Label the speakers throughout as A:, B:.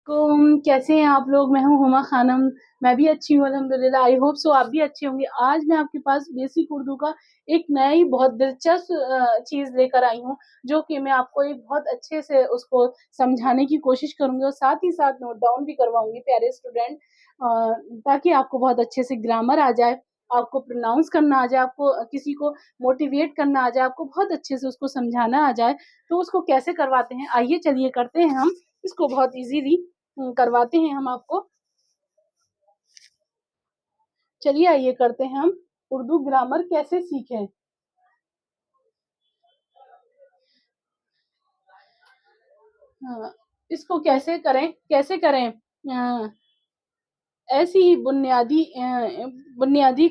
A: कैसे हैं आप लोग? मैं हूँ हुमा खानम। मैं भी अच्छी हूँ अल्हम्दुलिल्लाह। आई होप सो आप भी अच्छे होंगे। आज मैं आपके पास बेसिक उर्दू का एक नई बहुत दिलचस्प चीज़ लेकर आई हूँ, जो कि मैं आपको एक बहुत अच्छे से उसको समझाने की कोशिश करूँगी और साथ ही साथ नोट डाउन भी करवाऊँगी प्यारे स्टूडेंट, ताकि आपको बहुत अच्छे से ग्रामर आ जाए, आपको प्रोनाउंस करना आ जाए, आपको किसी को मोटिवेट करना आ जाए, आपको बहुत अच्छे से उसको समझाना आ जाए। तो उसको कैसे करवाते हैं, आइए चलिए करते हैं हम इसको बहुत ईज़िली करवाते हैं हम आपको। चलिए आइए करते हैं हम उर्दू ग्रामर कैसे सीखें। हाँ, इसको कैसे करें। ऐसी ही बुनियादी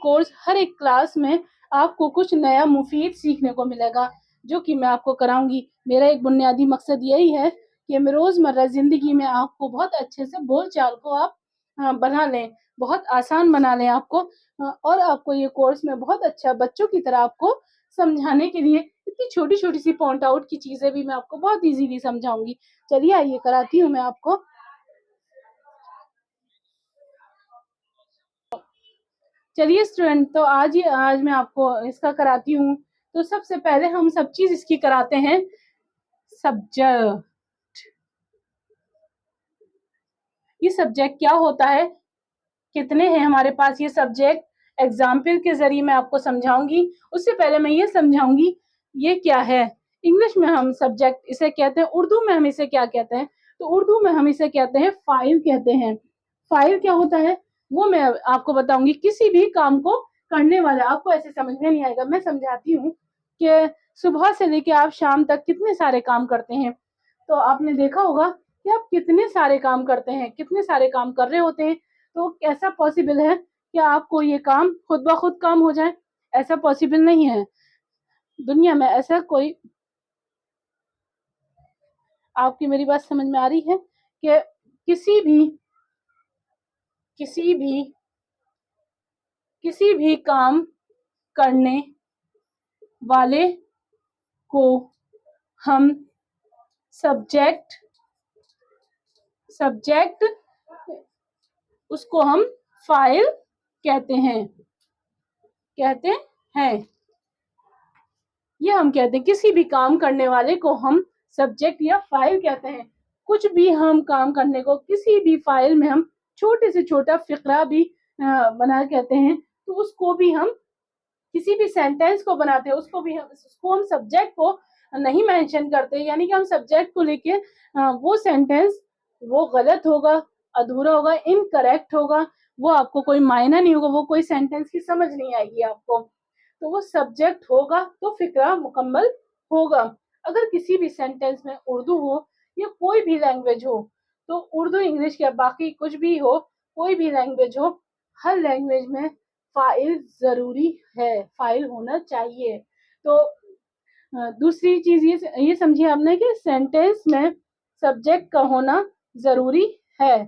A: कोर्स हर एक क्लास में आपको कुछ नया मुफीद सीखने को मिलेगा, जो कि मैं आपको कराऊंगी। मेरा एक बुनियादी मकसद यही है कि मैं रोज़मर्रा ज़िंदगी में आपको बहुत अच्छे से बोलचाल को आप बना लें, बहुत आसान बना लें आपको, और आपको ये कोर्स मैं बहुत अच्छा बच्चों की तरह आपको समझाने के लिए इतनी छोटी-छोटी सी पॉइंट आउट की चीज़ें भी मैं आपको बहुत ईज़िली समझाऊँगी। चलिए आइए कराती हूँ मैं आपको। चलिए स्टूडेंट, तो आज मैं आपको इसका कराती हूँ। तो सबसे पहले हम सब चीज़ इसकी कराते हैं। सब्जेक्ट, ये सब्जेक्ट क्या होता है, कितने हैं हमारे पास ये सब्जेक्ट, एग्जाम्पल के ज़रिए मैं आपको समझाऊँगी। उससे पहले मैं ये समझाऊँगी ये क्या है। इंग्लिश में हम सब्जेक्ट इसे कहते हैं, उर्दू में हम इसे क्या कहते हैं? तो उर्दू में हम इसे कहते हैं फ़ाइल कहते हैं। फ़ाइल क्या होता है, वो मैं आपको बताऊँगी। किसी भी काम को करने वाला, आपको ऐसे समझ में नहीं आएगा, मैं समझाती हूँ कि सुबह से लेके आप शाम तक कितने सारे काम करते हैं। तो आपने देखा होगा कि आप कितने सारे काम करते हैं, कितने सारे काम कर रहे होते हैं। तो कैसा पॉसिबल है कि आपको ये काम खुद ब खुद काम हो जाए? ऐसा पॉसिबल नहीं है। दुनिया में ऐसा कोई, आपकी मेरी बात समझ में आ रही है कि किसी भी किसी भी किसी भी काम करने वाले को हम सब्जेक्ट सब्जेक्ट उसको हम फाइल कहते हैं। ये हम कहते हैं, किसी भी काम करने वाले को हम सब्जेक्ट या फाइल कहते हैं। कुछ भी हम काम करने को किसी भी फाइल में हम छोटे से छोटा फ़िक्रा भी बना कहते हैं, तो उसको भी हम किसी भी सेंटेंस को बनाते हैं, उसको हम सब्जेक्ट को नहीं मेंशन करते, यानी कि हम सब्जेक्ट को लेके वो सेंटेंस वो गलत होगा, अधूरा होगा, इनकरेक्ट होगा, वो आपको कोई मायना नहीं होगा, वो कोई सेंटेंस की समझ नहीं आएगी आपको। तो वो सब्जेक्ट होगा तो फ़िक्रा मुकम्मल होगा। अगर किसी भी सेंटेंस में उर्दू हो या कोई भी लैंग्वेज हो, तो उर्दू, इंग्लिश या बाकी कुछ भी हो, कोई भी लैंग्वेज हो, हर लैंग्वेज में फ़ाइल ज़रूरी है, फ़ाइल होना चाहिए। तो दूसरी चीज़ ये समझिए आपने कि सेंटेंस में सब्जेक्ट का होना ज़रूरी है।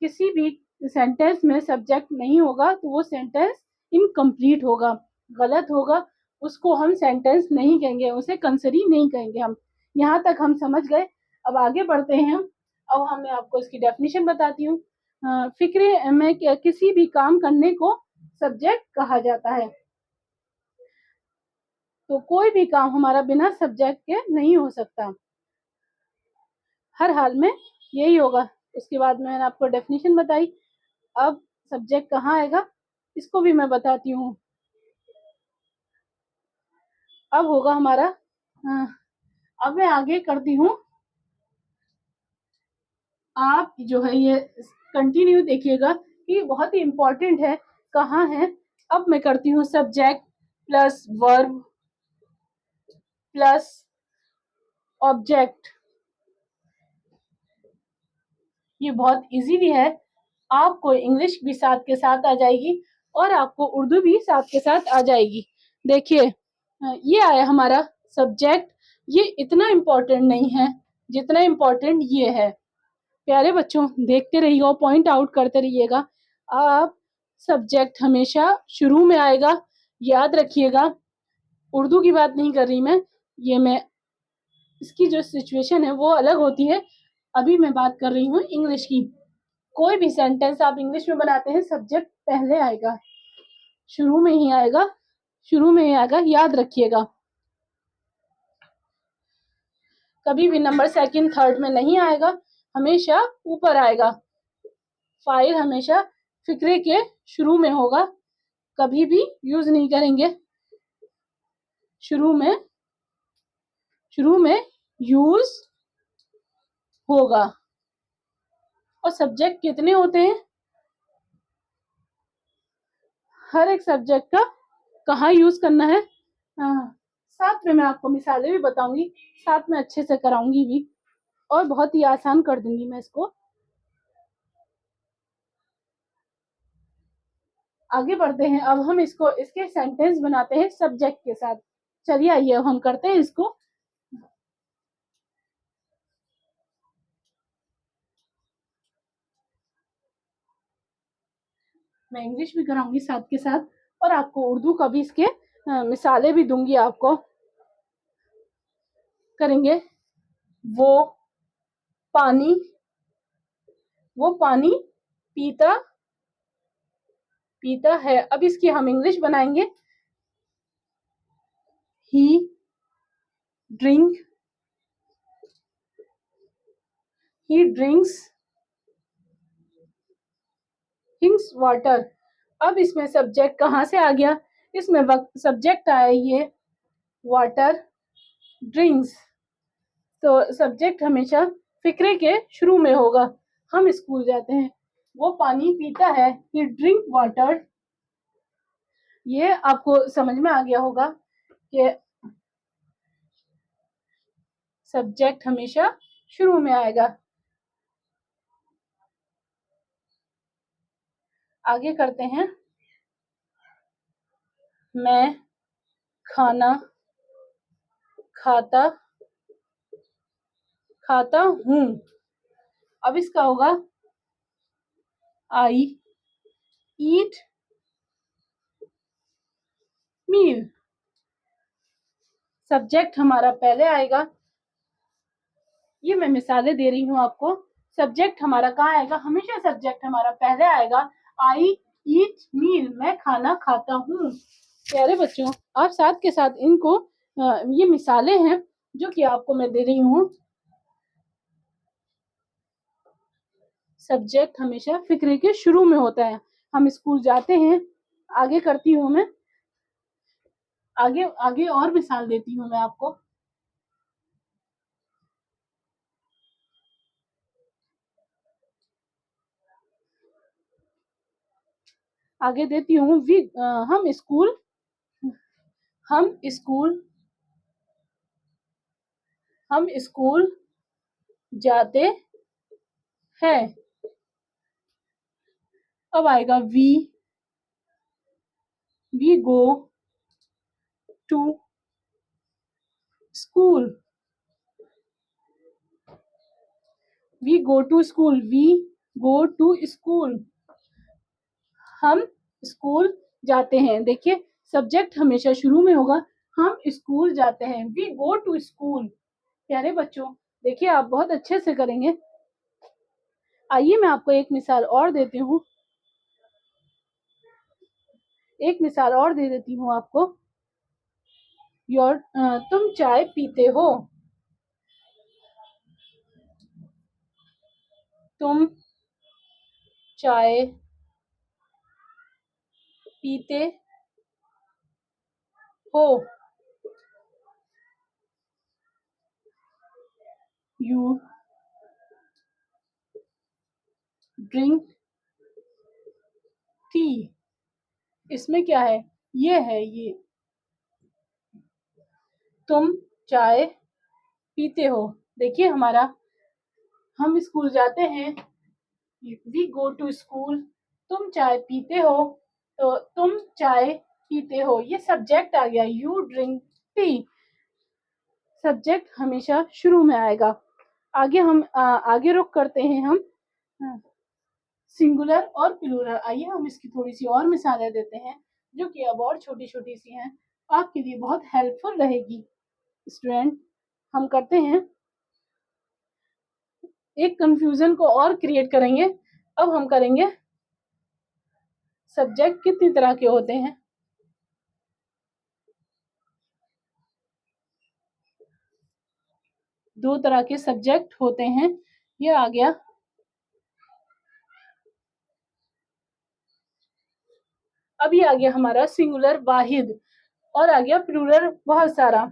A: किसी भी सेंटेंस में सब्जेक्ट नहीं होगा तो वो सेंटेंस इनकम्प्लीट होगा, गलत होगा, उसको हम सेंटेंस नहीं कहेंगे, उसे कंसिडर ही नहीं कहेंगे हम। यहाँ तक हम समझ गए। अब आगे बढ़ते हैं हम। अब मैं आपको इसकी डेफिनेशन बताती हूँ। फ़िक्रे में किसी भी काम करने को सब्जेक्ट कहा जाता है। तो कोई भी काम हमारा बिना सब्जेक्ट के नहीं हो सकता, हर हाल में यही होगा। उसके बाद मैंने आपको डेफिनेशन बताई। अब सब्जेक्ट कहाँ आएगा, इसको भी मैं बताती हूँ। अब होगा हमारा, हाँ, अब मैं आगे करती हूँ। आप जो है ये कंटिन्यू देखिएगा कि बहुत ही इम्पोर्टेंट है। कहाँ है, अब मैं करती हूँ subject plus verb plus object. ये बहुत इजीली है, आपको इंग्लिश भी साथ के साथ आ जाएगी और आपको उर्दू भी साथ के साथ आ जाएगी। देखिए, ये आया हमारा सब्जेक्ट। ये इतना इम्पोर्टेंट नहीं है जितना इम्पोर्टेंट ये है। प्यारे बच्चों, देखते रहिएगा, पॉइंट आउट करते रहिएगा। आप सब्जेक्ट हमेशा शुरू में आएगा, याद रखिएगा। उर्दू की बात नहीं कर रही मैं, ये मैं इसकी जो सिचुएशन है वो अलग होती है। अभी मैं बात कर रही हूँ इंग्लिश की। कोई भी सेंटेंस आप इंग्लिश में बनाते हैं, सब्जेक्ट पहले आएगा, शुरू में ही आएगा, शुरू में ही आएगा, याद रखिएगा। कभी भी नंबर सेकंड थर्ड में नहीं आएगा, हमेशा ऊपर आएगा। फाइल हमेशा फिक्रे के शुरू में होगा, कभी भी यूज नहीं करेंगे शुरू में यूज होगा। और सब्जेक्ट कितने होते हैं, हर एक सब्जेक्ट का कहाँ यूज करना है, साथ में मैं आपको मिसालें भी बताऊंगी, साथ में अच्छे से कराऊंगी भी, और बहुत ही आसान कर दूंगी मैं इसको। आगे बढ़ते हैं, अब हम इसके सेंटेंस बनाते हैं सब्जेक्ट के साथ। चलिए आइए अब हम करते हैं इसको। मैं इंग्लिश भी कराऊंगी साथ के साथ, और आपको उर्दू का भी इसके मिसालें भी दूंगी आपको। करेंगे, वो पानी वो पानी पीता पीता है। अब इसकी हम इंग्लिश बनाएंगे, ही ड्रिंक ही ड्रिंक्स वाटर। अब इसमें सब्जेक्ट कहाँ से आ गया, इसमें सब्जेक्ट आया ये वाटर ड्रिंक्स। तो सब्जेक्ट हमेशा फिक्रे के शुरू में होगा। हम स्कूल जाते हैं, वो पानी पीता है, ही ड्रिंक वाटर। ये आपको समझ में आ गया होगा कि सब्जेक्ट हमेशा शुरू में आएगा। आगे करते हैं, मैं खाना खाता खाता हूँ। अब इसका होगा आई ईट मील। सब्जेक्ट हमारा पहले आएगा, ये मैं मिसालें दे रही हूँ आपको। सब्जेक्ट हमारा कहाँ आएगा, हमेशा सब्जेक्ट हमारा पहले आएगा, आई ईट मील, मैं खाना खाता हूँ। प्यारे बच्चों, आप साथ के साथ इनको ये मिसालें हैं जो कि आपको मैं दे रही हूँ। सब्जेक्ट हमेशा फिक्रे के शुरू में होता है। हम स्कूल जाते हैं, आगे करती हूँ मैं, आगे आगे और मिसाल देती हूँ मैं आपको। आगे देती हूँ, हम स्कूल हम स्कूल हम स्कूल जाते हैं। अब आएगा we go to school. We go to school, हम स्कूल जाते हैं। देखिए, सब्जेक्ट हमेशा शुरू में होगा, हम स्कूल जाते हैं, वी गो टू स्कूल। प्यारे बच्चों, देखिए आप बहुत अच्छे से करेंगे। आइए मैं आपको एक मिसाल और देती हूँ, एक मिसाल और दे देती हूँ आपको। तुम चाय पीते हो, तुम चाय पीते हो, यू ड्रिंक टी। इसमें क्या है, ये है ये, तुम चाय पीते हो। देखिए हमारा, हम स्कूल जाते हैं, वी गो टू स्कूल, तुम चाय पीते हो, तो तुम चाय पीते हो, ये सब्जेक्ट आ गया, यू ड्रिंक टी। सब्जेक्ट हमेशा शुरू में आएगा। आगे रुक करते हैं हम सिंगुलर और प्लूरल। आइए हम इसकी थोड़ी सी और मिसालें देते हैं, जो कि अब और छोटी छोटी सी हैं, आपके लिए बहुत हेल्पफुल रहेगी। स्टूडेंट, हम करते हैं, एक कंफ्यूजन को और क्रिएट करेंगे। अब हम करेंगे सब्जेक्ट कितनी तरह के होते हैं। दो तरह के सब्जेक्ट होते हैं। ये आ गया। अभी आ गया हमारा सिंगुलर वाहिद और आ गया प्लूरल बहुत सारा।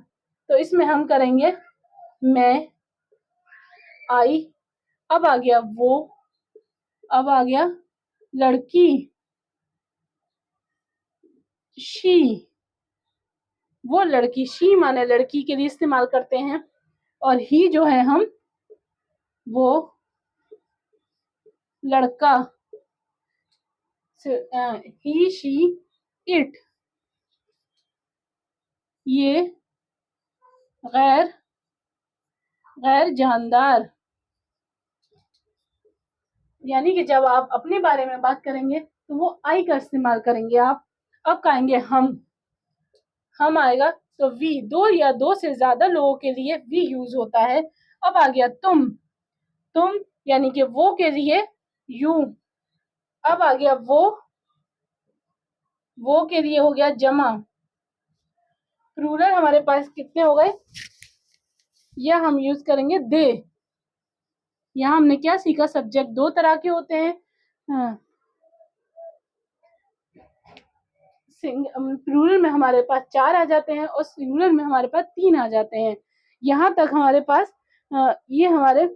A: तो इसमें हम करेंगे मैं, आई, अब आ गया वो, अब आ गया लड़की, शी, वो लड़की, शी माने लड़की के लिए इस्तेमाल करते हैं। और ही जो है हम वो लड़का, ही, शी, इट, ये गैर, गैर जानदार। यानी कि जब आप अपने बारे में बात करेंगे तो वो आई का इस्तेमाल करेंगे आप। अब कहेंगे हम आएगा तो वी, दो या दो से ज्यादा लोगों के लिए वी यूज होता है। अब आ गया तुम यानी कि वो के लिए यू। अब आ गया वो के लिए हो गया जमा। प्लूरल हमारे पास कितने हो गए, यह हम यूज करेंगे दे। यहाँ हमने क्या सीखा, सब्जेक्ट दो तरह के होते हैं। प्लूरल में हमारे पास 4 आ जाते हैं और सिंगुलर में हमारे पास 3 आ जाते हैं। यहाँ तक हमारे पास ये हमारे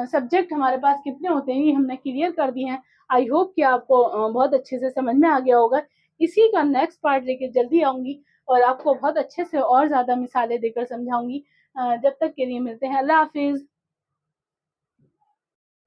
A: सब्जेक्ट हमारे पास कितने होते हैं ये हमने क्लियर कर दिए हैं। आई होप कि आपको बहुत अच्छे से समझ में आ गया होगा। इसी का नेक्स्ट पार्ट लेके जल्दी आऊंगी और आपको बहुत अच्छे से और ज्यादा मिसालें देकर समझाऊंगी। जब तक के लिए मिलते हैं, अल्लाह हाफिज।